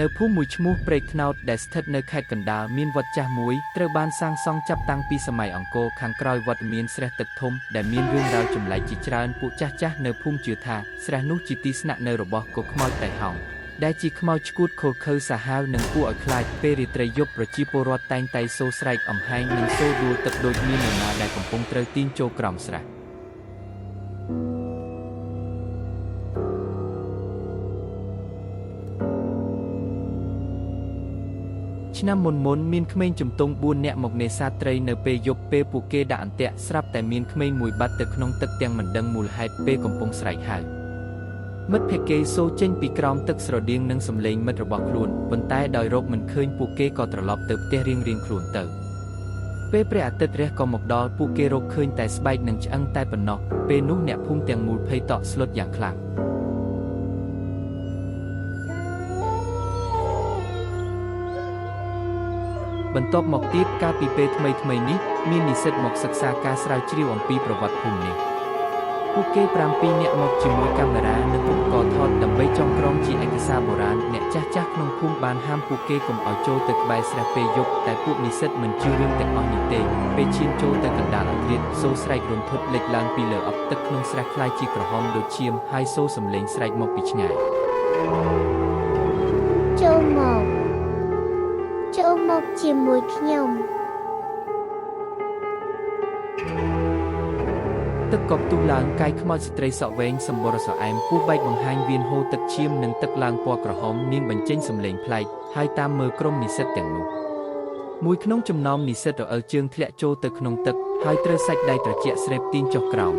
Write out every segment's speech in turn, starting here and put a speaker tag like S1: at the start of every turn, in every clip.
S1: នៅភូមិមួយឈ្មោះព្រែកថ្នោតដែលស្ថិតនៅខេត្តកណ្ដាលមានវត្តចាស់មួយត្រូវបានសាងសង់ចាប់តាំងពីសម័យអង្គរខាងក្រោយវត្តមានស្រះទឹកធំដែលមានរឿងរ៉ាវចម្លែកជាច្រើនពួកចាស់ៗនៅភូមិជឿថាស្រះនោះជាទីស្នាក់នៅរបស់កុខ្មោចតៃហោងដែលជាខ្មោចឆ្កួតខូខើសាហាវនិងគួរឲ្យខ្លាចពេលរាត្រីយប់ប្រជាពលរដ្ឋតែងតែសូរស្រែកអំហែងនិងសូរដួលទឹកដូចមាននរណាដែលកំពុងត្រូវទាញចូលក្រោមស្រះឆ្នាំមុនមានក្មេងជំទង់4នាក់មកនេសាទត្រីនៅពេលយប់ពេលពួកគេដាក់អន្ទាក់ស្រាប់តែមានក្មេងមួយបាត់ទៅក្នុងទឹកទាំងមិនដឹងមូលហេតុពេលកំពុងស្រែកហៅមិត្តភក្តិគេសូរចេញពីក្រោមទឹកស្រដៀងនឹងសំឡេងមិត្តរបស់ខ្លួនប៉ុន្តែដោយរកមិនឃើញពួកគេក៏ត្រឡប់ទៅផ្ទះរៀងៗខ្លួនទៅពេលព្រះអាទិត្យរះក៏មកដល់ពួកគេរកឃើញតែស្បែកនិងឆ្អឹងតែប៉ុណ្ណោះពេលនោះអ្នកភូមិទាំងមូលភ័យតក់ស្លុតយ៉ាងខ្លាំងបន្ទាប់មកទៀតកាលពីពេលថ្មីនេះមាននិស្សិតមកសិក្សាការស្រាវជ្រាវអំពីប្រវត្តិភូមិនេះពួកគេ7នាក់មកជាមួយកាមេរ៉ានិងឧបករណ៍ថតដើម្បីចងក្រងជាឯកសារបុរាណអ្នកចាស់ក្នុងភូមិបានហាមពួកគេកុំឲ្យចូលទៅក្បែរស្រះពេលយប់តែពួកនិស្សិតមិនជឿរឿងទាំងអស់នេះទេពេលឈានចូលទៅកណ្ដាលអធ្រាត្រសូរស្រែករន្ធត់លេចឡើងពីលើអប់ទឹកក្នុងស្រះคล้ายជាក្រហមដូចឈាមហើយសូរសំឡេងស្រែកមកពីឆ្ងាយ
S2: ចូលមកជាមួយខ្ញុំ
S1: ទឹកកកទុះឡើងកាយខ្មោចស្ត្រីសក់វែងសម្បុរសអែមពោះបែកបង្ហាញវៀនហូរទឹកឈាមនិងទឹកឡើងពណ៌ក្រហមនាងបញ្ចេញសំឡេងប្លែកហើយតាមមើលក្រុមនិស្សិតទាំងនោះមួយក្នុងចំណោមនិស្សិតរអិលជើងធ្លាក់ចូលទៅក្នុងទឹកហើយត្រូវសាច់ដៃត្រជាក់ស្រេបទាញចុះក្រោម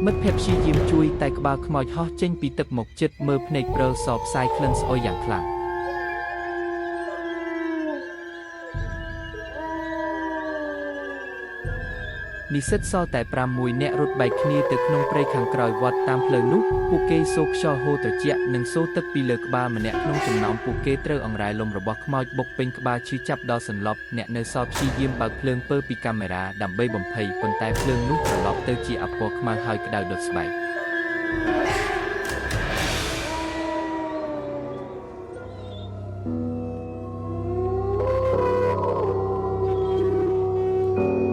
S1: មិត្តភក្តិព្យាយាមជួយតែក្បាលខ្មោចហោះចេញពីទឹកមកជិតមើលភ្នែកព្រើសផ្សាយក្លិនស្អុយយ៉ាងខ្លាំងនិស្សិតសល់តែ6នាក់រត់បែកគ្នាទៅក្នុងព្រៃខាងក្រោយវត្តតាមផ្លូវនោះពួកគេសូរខ្យល់ហូរត្រជាក់និងសូរទឹកពីលើក្បាលម្នាក់ក្នុងចំណោមពួកគេត្រូវអង្រែលំរបស់ខ្មោចបុកពេញក្បាលឈឺចាប់ដល់សន្លប់អ្នកនៅសល់ព្យាយាមបើកភ្លើងពើពីកាមេរ៉ាដើម្បីបំភ័យប៉ុន្តែភ្លើងនោះត្រឡប់ទៅជាអពណ៌ខ្មៅហើយក្តៅដុតស្បែក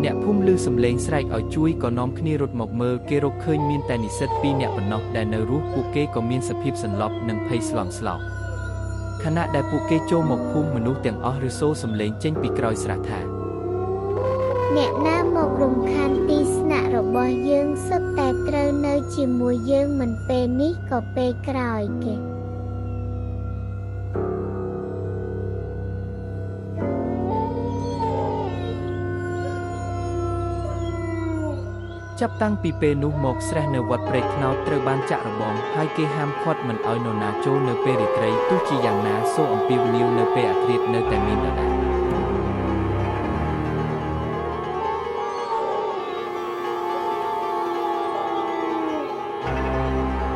S1: អ្នកភូមិឮសំឡេងស្រែកឲ្យជួយក៏នាំគ្នារត់មកមើលគេរកឃើញមានតែនិស្សិត2នាក់ប៉ុណ្ណោះដែលនៅរស់ពួកគេក៏មានសភាពសន្លប់និងភ័យស្លន់ស្លោខណៈដែលពួកគេចូលមកភូមិមនុស្សទាំងអស់ឬសូរសំឡេងចេញពីក្រោយស្រះថា
S2: អ្នកណាមករំខានទីស្នាក់របស់យើងសុទ្ធតែត្រូវនៅជាមួយយើងមិនពេលនេះក៏ពេលក្រោយគេ
S1: ចាប់តាំងពីពេលនោះមកស្រះនៅវត្តព្រែកថ្នោតត្រូវបានចាក់របងហើយគេហាមឃាត់មិនឲ្យនរណាចូលនៅពេលរាត្រីទោះជាយ៉ាងណាសូរអំពាវនាវនៅពេលអាធ្រាត្រនៅតែមានដដែល